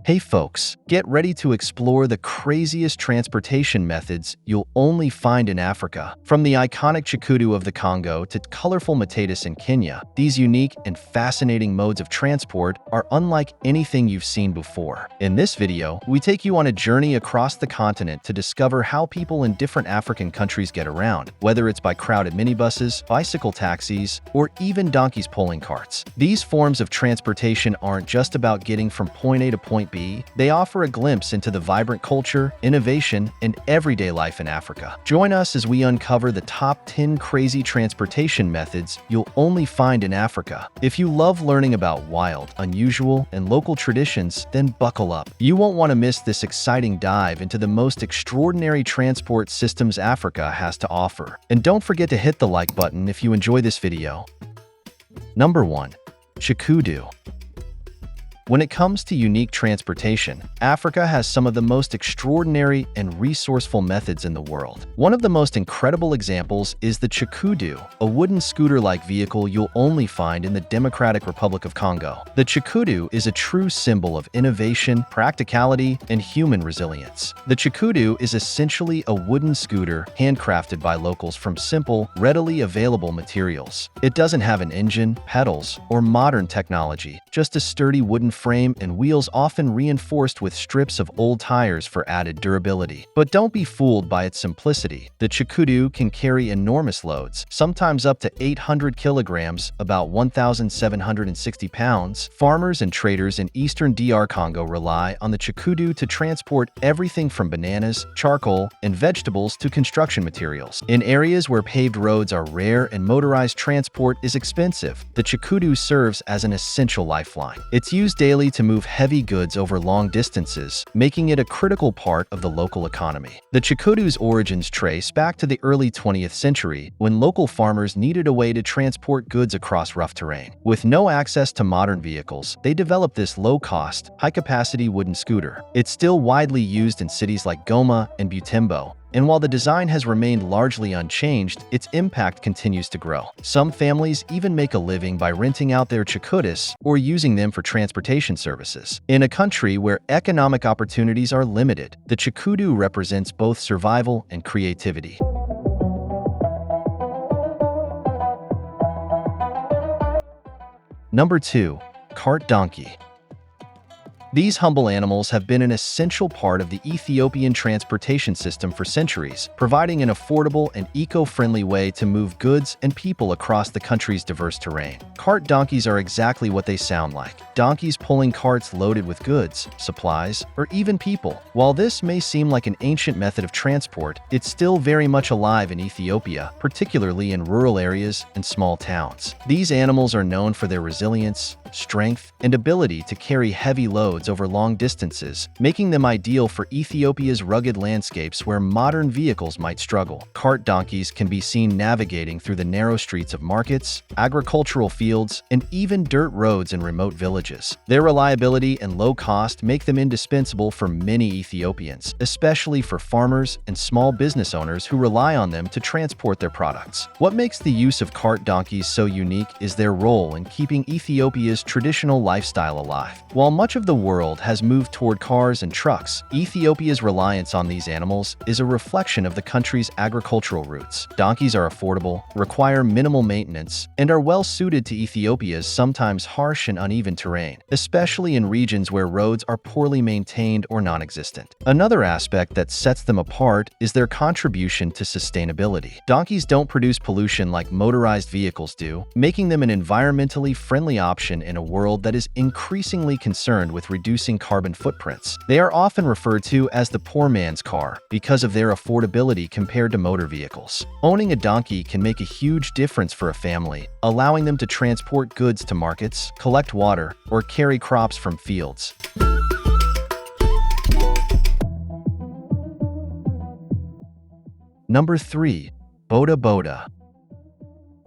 Hey folks, get ready to explore the craziest transportation methods you'll only find in Africa. From the iconic Chukudu of the Congo to colorful Matatus in Kenya, these unique and fascinating modes of transport are unlike anything you've seen before. In this video, we take you on a journey across the continent to discover how people in different African countries get around, whether it's by crowded minibuses, bicycle taxis, or even donkeys pulling carts. These forms of transportation aren't just about getting from point A to point B, they offer a glimpse into the vibrant culture, innovation, and everyday life in Africa. Join us as we uncover the top 10 crazy transportation methods you'll only find in Africa. If you love learning about wild, unusual, and local traditions, then buckle up. You won't want to miss this exciting dive into the most extraordinary transport systems Africa has to offer. And don't forget to hit the like button if you enjoy this video. Number 1. Chukudu. When it comes to unique transportation, Africa has some of the most extraordinary and resourceful methods in the world. One of the most incredible examples is the Chukudu, a wooden scooter-like vehicle you'll only find in the Democratic Republic of Congo. The Chukudu is a true symbol of innovation, practicality, and human resilience. The Chukudu is essentially a wooden scooter handcrafted by locals from simple, readily available materials. It doesn't have an engine, pedals, or modern technology, just a sturdy wooden frame and wheels often reinforced with strips of old tires for added durability. But don't be fooled by its simplicity. The Chukudu can carry enormous loads, sometimes up to 800 kilograms, about 1,760 pounds. Farmers and traders in eastern DR Congo rely on the Chukudu to transport everything from bananas, charcoal, and vegetables to construction materials. In areas where paved roads are rare and motorized transport is expensive, the Chukudu serves as an essential lifeline. It's used daily to move heavy goods over long distances, making it a critical part of the local economy. The Chukudu's origins trace back to the early 20th century, when local farmers needed a way to transport goods across rough terrain. With no access to modern vehicles, they developed this low-cost, high-capacity wooden scooter. It's still widely used in cities like Goma and Butembo, and while the design has remained largely unchanged, its impact continues to grow. Some families even make a living by renting out their Chukudus or using them for transportation services. In a country where economic opportunities are limited, the Chukudu represents both survival and creativity. Number 2. Cart donkey. These humble animals have been an essential part of the Ethiopian transportation system for centuries, providing an affordable and eco-friendly way to move goods and people across the country's diverse terrain. Cart donkeys are exactly what they sound like: donkeys pulling carts loaded with goods, supplies, or even people. While this may seem like an ancient method of transport, it's still very much alive in Ethiopia, particularly in rural areas and small towns. These animals are known for their resilience, strength, and ability to carry heavy loads over long distances, making them ideal for Ethiopia's rugged landscapes where modern vehicles might struggle. Cart donkeys can be seen navigating through the narrow streets of markets, agricultural fields, and even dirt roads in remote villages. Their reliability and low cost make them indispensable for many Ethiopians, especially for farmers and small business owners who rely on them to transport their products. What makes the use of cart donkeys so unique is their role in keeping Ethiopia's traditional lifestyle alive. While much of the world has moved toward cars and trucks, Ethiopia's reliance on these animals is a reflection of the country's agricultural roots. Donkeys are affordable, require minimal maintenance, and are well suited to Ethiopia's sometimes harsh and uneven terrain, especially in regions where roads are poorly maintained or non-existent. Another aspect that sets them apart is their contribution to sustainability. Donkeys don't produce pollution like motorized vehicles do, making them an environmentally friendly option in a world that is increasingly concerned with reducing carbon footprints. They are often referred to as the poor man's car because of their affordability compared to motor vehicles. Owning a donkey can make a huge difference for a family, allowing them to transport goods to markets, collect water, or carry crops from fields. Number 3. Boda Boda.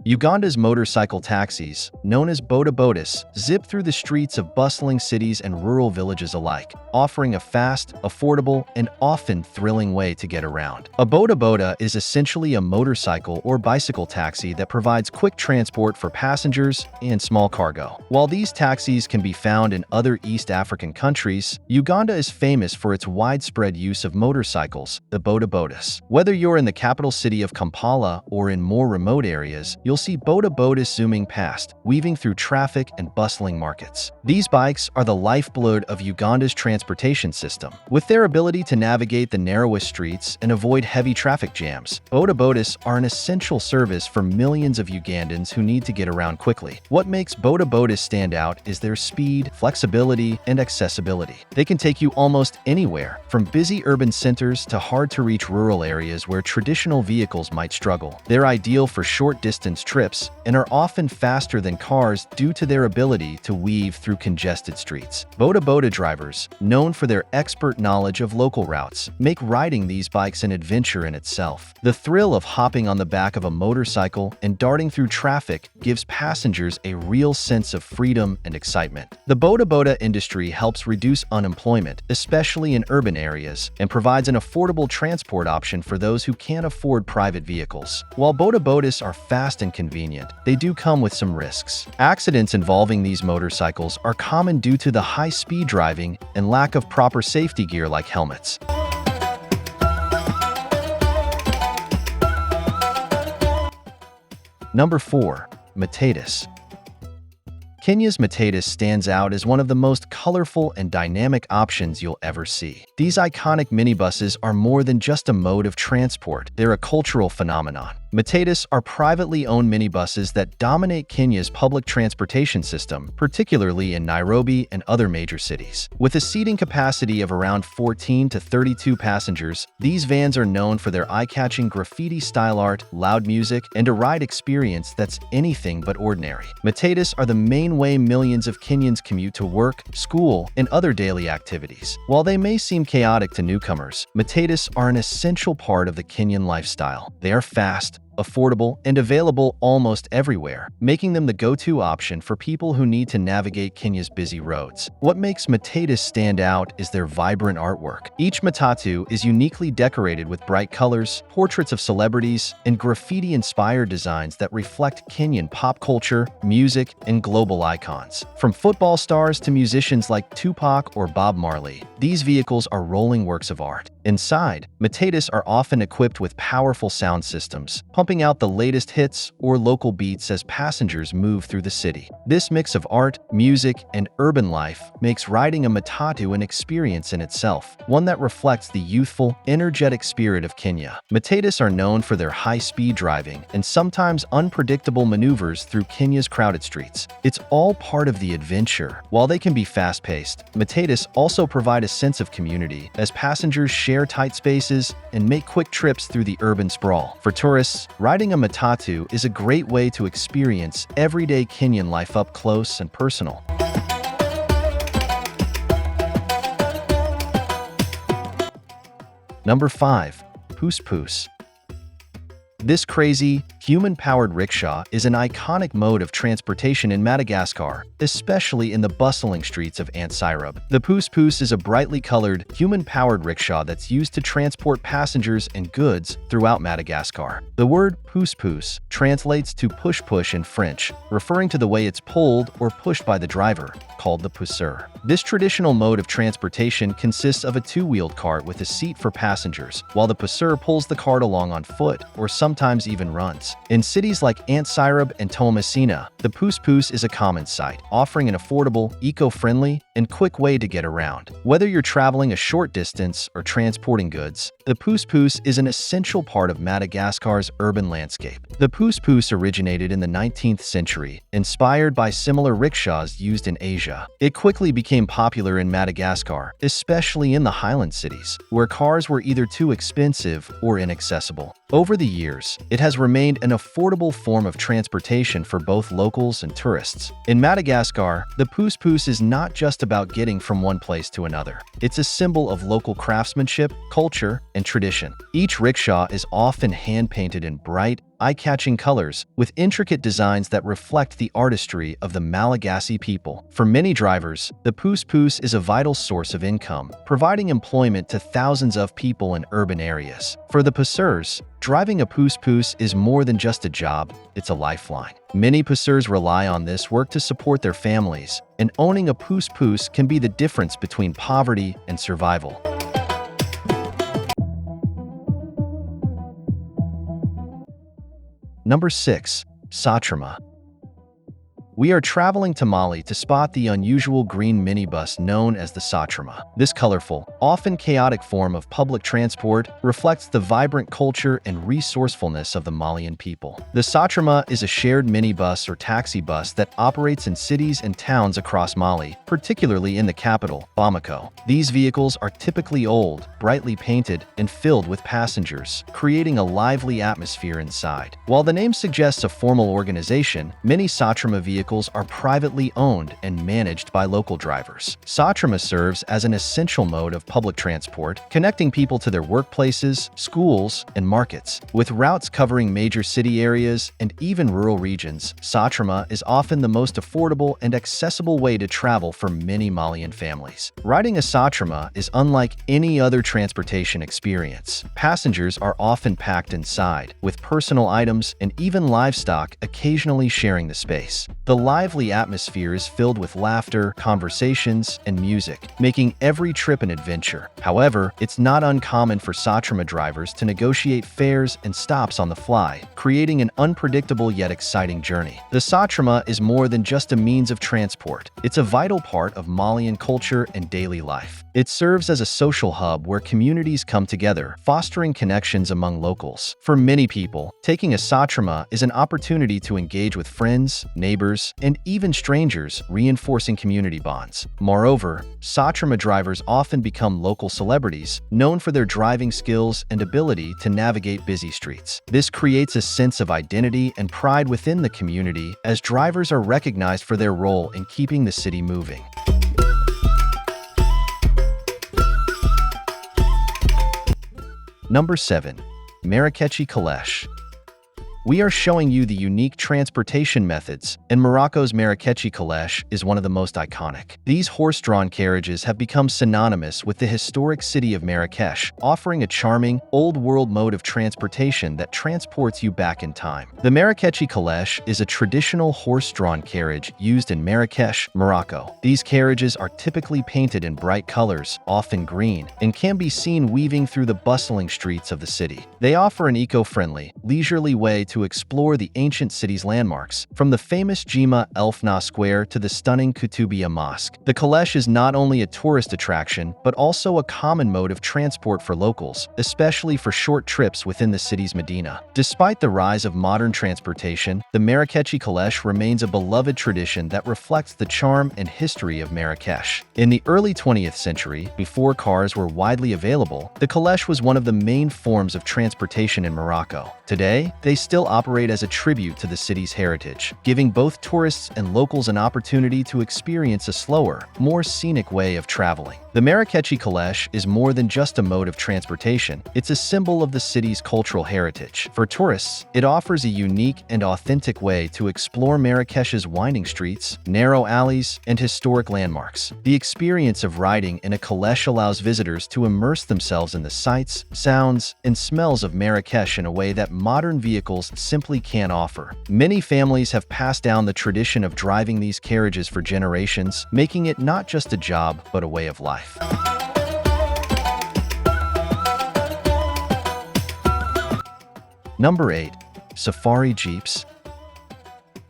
Uganda's motorcycle taxis, known as Boda Bodas, zip through the streets of bustling cities and rural villages alike, offering a fast, affordable, and often thrilling way to get around. A Boda Boda is essentially a motorcycle or bicycle taxi that provides quick transport for passengers and small cargo. While these taxis can be found in other East African countries, Uganda is famous for its widespread use of motorcycles, the Boda Bodas. Whether you're in the capital city of Kampala or in more remote areas, you'll see Boda Bodas zooming past, weaving through traffic and bustling markets. These bikes are the lifeblood of Uganda's transportation system. With their ability to navigate the narrowest streets and avoid heavy traffic jams, Boda Bodas are an essential service for millions of Ugandans who need to get around quickly. What makes Boda Bodas stand out is their speed, flexibility, and accessibility. They can take you almost anywhere, from busy urban centers to hard-to-reach rural areas where traditional vehicles might struggle. They're ideal for short-distance trips and are often faster than cars due to their ability to weave through congested streets. Boda Boda drivers, known for their expert knowledge of local routes, make riding these bikes an adventure in itself. The thrill of hopping on the back of a motorcycle and darting through traffic gives passengers a real sense of freedom and excitement. The Boda Boda industry helps reduce unemployment, especially in urban areas, and provides an affordable transport option for those who can't afford private vehicles. While Boda Bodas are fast and convenient, they do come with some risks. Accidents involving these motorcycles are common due to the high-speed driving and lack of proper safety gear like helmets. Number 4. Matatus. Kenya's Matatus stands out as one of the most colorful and dynamic options you'll ever see. These iconic minibuses are more than just a mode of transport, they're a cultural phenomenon. Matatus are privately owned minibuses that dominate Kenya's public transportation system, particularly in Nairobi and other major cities. With a seating capacity of around 14 to 32 passengers, these vans are known for their eye-catching graffiti-style art, loud music, and a ride experience that's anything but ordinary. Matatus are the main way millions of Kenyans commute to work, school, and other daily activities. While they may seem chaotic to newcomers, Matatus are an essential part of the Kenyan lifestyle. They are fast, affordable, and available almost everywhere, making them the go-to option for people who need to navigate Kenya's busy roads. What makes Matatus stand out is their vibrant artwork. Each Matatu is uniquely decorated with bright colors, portraits of celebrities, and graffiti-inspired designs that reflect Kenyan pop culture, music, and global icons. From football stars to musicians like Tupac or Bob Marley, these vehicles are rolling works of art. Inside, Matatus are often equipped with powerful sound systems, pumping out the latest hits or local beats as passengers move through the city. This mix of art, music, and urban life makes riding a Matatu an experience in itself, one that reflects the youthful, energetic spirit of Kenya. Matatus are known for their high-speed driving and sometimes unpredictable maneuvers through Kenya's crowded streets. It's all part of the adventure. While they can be fast-paced, Matatus also provide a sense of community as passengers share tight spaces and make quick trips through the urban sprawl. For tourists, riding a Matatu is a great way to experience everyday Kenyan life up close and personal. Number 5. Pouse Pouse. This crazy, human-powered rickshaw is an iconic mode of transportation in Madagascar, especially in the bustling streets of Antsirabe. The Pouse Pouse is a brightly colored, human-powered rickshaw that's used to transport passengers and goods throughout Madagascar. The word Pouse Pouse translates to push-push in French, referring to the way it's pulled or pushed by the driver, called the pousseur. This traditional mode of transportation consists of a two-wheeled cart with a seat for passengers, while the pousseur pulls the cart along on foot or sometimes even runs. In cities like Antsirabe and Toamasina, the Pouse Pouse is a common sight, offering an affordable, eco-friendly, and quick way to get around. Whether you're traveling a short distance or transporting goods, the Pouse Pouse is an essential part of Madagascar's urban landscape. The Pouse Pouse originated in the 19th century, inspired by similar rickshaws used in Asia. It quickly became popular in Madagascar, especially in the highland cities, where cars were either too expensive or inaccessible. Over the years, it has remained an affordable form of transportation for both locals and tourists. In Madagascar, the Pouse Pouse is not just about getting from one place to another. It's a symbol of local craftsmanship, culture, and tradition. Each rickshaw is often hand-painted in bright, eye-catching colors with intricate designs that reflect the artistry of the Malagasy people. For many drivers, the Pouse Pouse is a vital source of income, providing employment to thousands of people in urban areas. For the Pousseurs, driving a Pouse Pouse is more than just a job, it's a lifeline. Many Pousseurs rely on this work to support their families, and owning a Pouse Pouse can be the difference between poverty and survival. Number 6. Sotrama. We are traveling to Mali to spot the unusual green minibus known as the Sotrama. This colorful, often chaotic form of public transport reflects the vibrant culture and resourcefulness of the Malian people. The Sotrama is a shared minibus or taxi bus that operates in cities and towns across Mali, particularly in the capital, Bamako. These vehicles are typically old, brightly painted, and filled with passengers, creating a lively atmosphere inside. While the name suggests a formal organization, many Sotrama vehicles are privately owned and managed by local drivers. Sotrama serves as an essential mode of public transport, connecting people to their workplaces, schools, and markets. With routes covering major city areas and even rural regions, Sotrama is often the most affordable and accessible way to travel for many Malian families. Riding a Sotrama is unlike any other transportation experience. Passengers are often packed inside, with personal items and even livestock occasionally sharing the space. The lively atmosphere is filled with laughter, conversations, and music, making every trip an adventure. However, it's not uncommon for Sotrama drivers to negotiate fares and stops on the fly, creating an unpredictable yet exciting journey. The Sotrama is more than just a means of transport. It's a vital part of Malian culture and daily life. It serves as a social hub where communities come together, fostering connections among locals. For many people, taking a Sotrama is an opportunity to engage with friends, neighbors, and even strangers, reinforcing community bonds. Moreover, Sotrama drivers often become local celebrities, known for their driving skills and ability to navigate busy streets. This creates a sense of identity and pride within the community as drivers are recognized for their role in keeping the city moving. Number 7. Marrakech Caleche. We are showing you the unique transportation methods, and Morocco's Marrakech Caleche is one of the most iconic. These horse-drawn carriages have become synonymous with the historic city of Marrakech, offering a charming, old-world mode of transportation that transports you back in time. The Marrakech Caleche is a traditional horse-drawn carriage used in Marrakech, Morocco. These carriages are typically painted in bright colors, often green, and can be seen weaving through the bustling streets of the city. They offer an eco-friendly, leisurely way to explore the ancient city's landmarks, from the famous Jima El Fna Square to the stunning Koutoubia Mosque. The Caleche is not only a tourist attraction, but also a common mode of transport for locals, especially for short trips within the city's Medina. Despite the rise of modern transportation, the Marrakech Caleche remains a beloved tradition that reflects the charm and history of Marrakech. In the early 20th century, before cars were widely available, the Caleche was one of the main forms of transportation in Morocco. Today, they still operate as a tribute to the city's heritage, giving both tourists and locals an opportunity to experience a slower, more scenic way of traveling. The Marrakech Caleche is more than just a mode of transportation, it's a symbol of the city's cultural heritage. For tourists, it offers a unique and authentic way to explore Marrakech's winding streets, narrow alleys, and historic landmarks. The experience of riding in a Caleche allows visitors to immerse themselves in the sights, sounds, and smells of Marrakech in a way that modern vehicles simply can't offer. Many families have passed down the tradition of driving these carriages for generations, making it not just a job, but a way of life. Number 8. Safari Jeeps.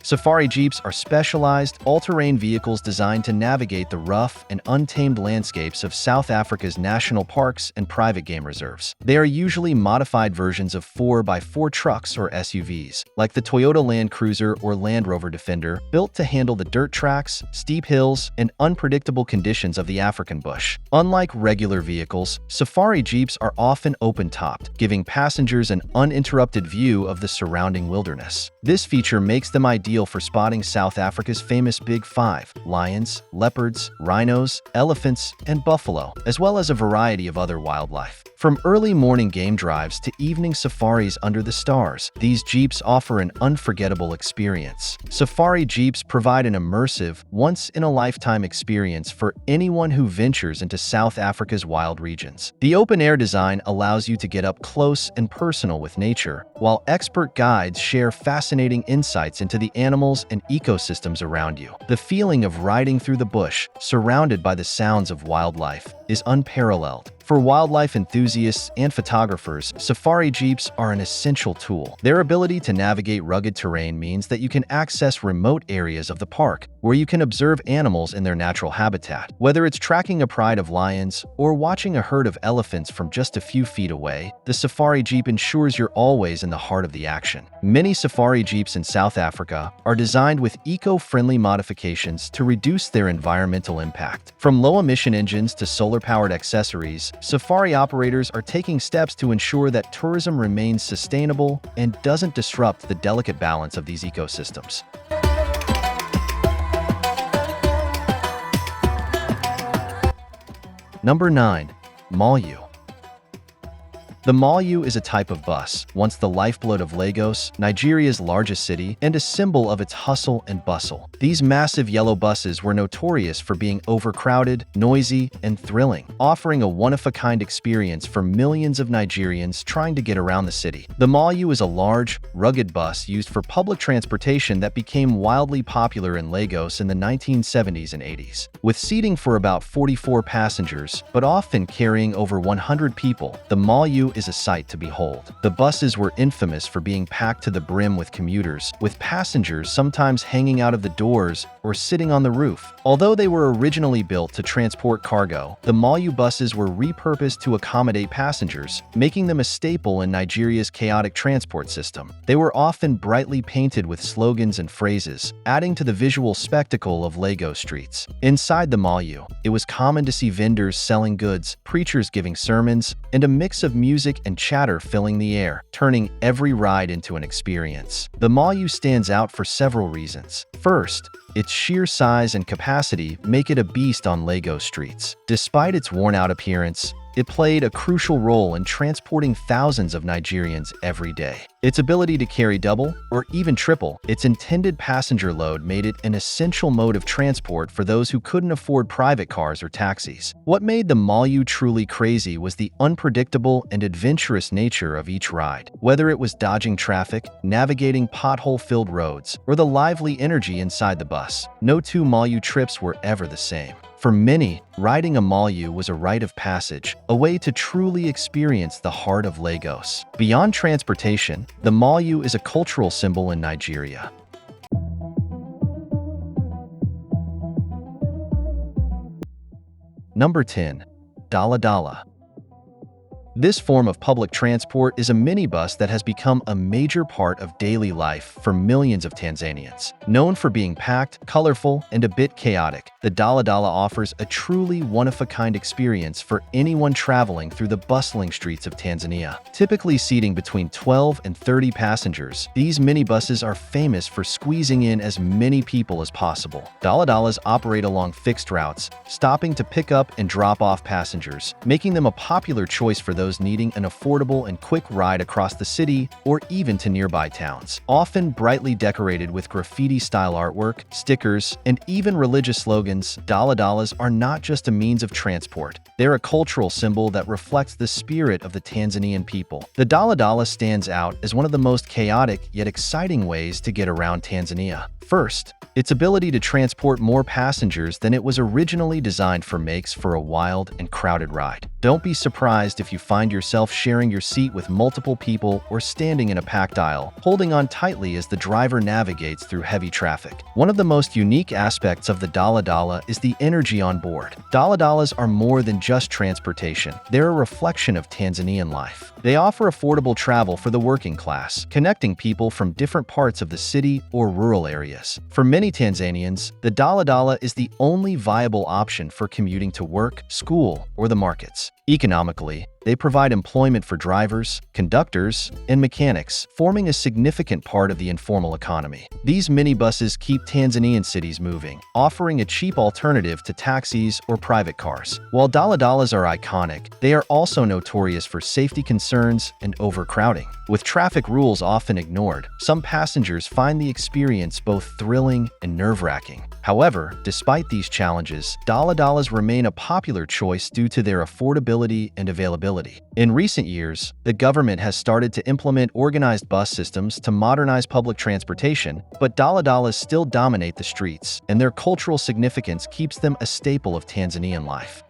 Safari Jeeps are specialized, all-terrain vehicles designed to navigate the rough and untamed landscapes of South Africa's national parks and private game reserves. They are usually modified versions of 4x4 trucks or SUVs, like the Toyota Land Cruiser or Land Rover Defender, built to handle the dirt tracks, steep hills, and unpredictable conditions of the African bush. Unlike regular vehicles, Safari Jeeps are often open-topped, giving passengers an uninterrupted view of the surrounding wilderness. This feature makes them ideal ideal for spotting South Africa's famous Big Five: lions, leopards, rhinos, elephants, and buffalo, as well as a variety of other wildlife. From early morning game drives to evening safaris under the stars, these jeeps offer an unforgettable experience. Safari jeeps provide an immersive, once-in-a-lifetime experience for anyone who ventures into South Africa's wild regions. The open-air design allows you to get up close and personal with nature, while expert guides share fascinating insights into the animals and ecosystems around you. The feeling of riding through the bush, surrounded by the sounds of wildlife, is unparalleled. For wildlife enthusiasts and photographers, safari jeeps are an essential tool. Their ability to navigate rugged terrain means that you can access remote areas of the park, where you can observe animals in their natural habitat. Whether it's tracking a pride of lions or watching a herd of elephants from just a few feet away, the safari jeep ensures you're always in the heart of the action. Many safari jeeps in South Africa are designed with eco-friendly modifications to reduce their environmental impact. From low-emission engines to solar-powered accessories, safari operators are taking steps to ensure that tourism remains sustainable and doesn't disrupt the delicate balance of these ecosystems. Number 9. Molue. The Molue is a type of bus, once the lifeblood of Lagos, Nigeria's largest city, and a symbol of its hustle and bustle. These massive yellow buses were notorious for being overcrowded, noisy, and thrilling, offering a one-of-a-kind experience for millions of Nigerians trying to get around the city. The Molue is a large, rugged bus used for public transportation that became wildly popular in Lagos in the 1970s and 80s. With seating for about 44 passengers, but often carrying over 100 people, the Molue is a sight to behold. The buses were infamous for being packed to the brim with commuters, with passengers sometimes hanging out of the doors or sitting on the roof. Although they were originally built to transport cargo, the Molue buses were repurposed to accommodate passengers, making them a staple in Nigeria's chaotic transport system. They were often brightly painted with slogans and phrases, adding to the visual spectacle of Lagos streets. Inside the Molue, it was common to see vendors selling goods, preachers giving sermons, and a mix of music and chatter filling the air, turning every ride into an experience. The Molue stands out for several reasons. First, its sheer size and capacity make it a beast on Lagos streets. Despite its worn-out appearance, it played a crucial role in transporting thousands of Nigerians every day. Its ability to carry double, or even triple, its intended passenger load made it an essential mode of transport for those who couldn't afford private cars or taxis. What made the Molue truly crazy was the unpredictable and adventurous nature of each ride. Whether it was dodging traffic, navigating pothole-filled roads, or the lively energy inside the bus, no two Molue trips were ever the same. For many, riding a Molue was a rite of passage, a way to truly experience the heart of Lagos. Beyond transportation, the Molue is a cultural symbol in Nigeria. Number 10. Daladala. This form of public transport is a minibus that has become a major part of daily life for millions of Tanzanians. Known for being packed, colorful, and a bit chaotic, the Daladala offers a truly one-of-a-kind experience for anyone traveling through the bustling streets of Tanzania. Typically seating between 12 and 30 passengers, these minibuses are famous for squeezing in as many people as possible. Daladalas operate along fixed routes, stopping to pick up and drop off passengers, making them a popular choice for those needing an affordable and quick ride across the city or even to nearby towns. Often brightly decorated with graffiti-style artwork, stickers, and even religious slogans, Daladalas are not just a means of transport. They're a cultural symbol that reflects the spirit of the Tanzanian people. The Daladala stands out as one of the most chaotic yet exciting ways to get around Tanzania. First, its ability to transport more passengers than it was originally designed for makes for a wild and crowded ride. Don't be surprised if you find yourself sharing your seat with multiple people or standing in a packed aisle, holding on tightly as the driver navigates through heavy traffic. One of the most unique aspects of the Daladala is the energy on board. Daladalas are more than just transportation. They're a reflection of Tanzanian life. They offer affordable travel for the working class, connecting people from different parts of the city or rural areas. For many Tanzanians, the Daladala is the only viable option for commuting to work, school, or the markets. Economically, They provide employment for drivers, conductors, and mechanics, forming a significant part of the informal economy. These minibuses keep Tanzanian cities moving, offering a cheap alternative to taxis or private cars. While daladalas are iconic, they are also notorious for safety concerns and overcrowding. With traffic rules often ignored, some passengers find the experience both thrilling and nerve-wracking. However, despite these challenges, daladalas remain a popular choice due to their affordability and availability. In recent years, the government has started to implement organized bus systems to modernize public transportation, but daladalas still dominate the streets, and their cultural significance keeps them a staple of Tanzanian life.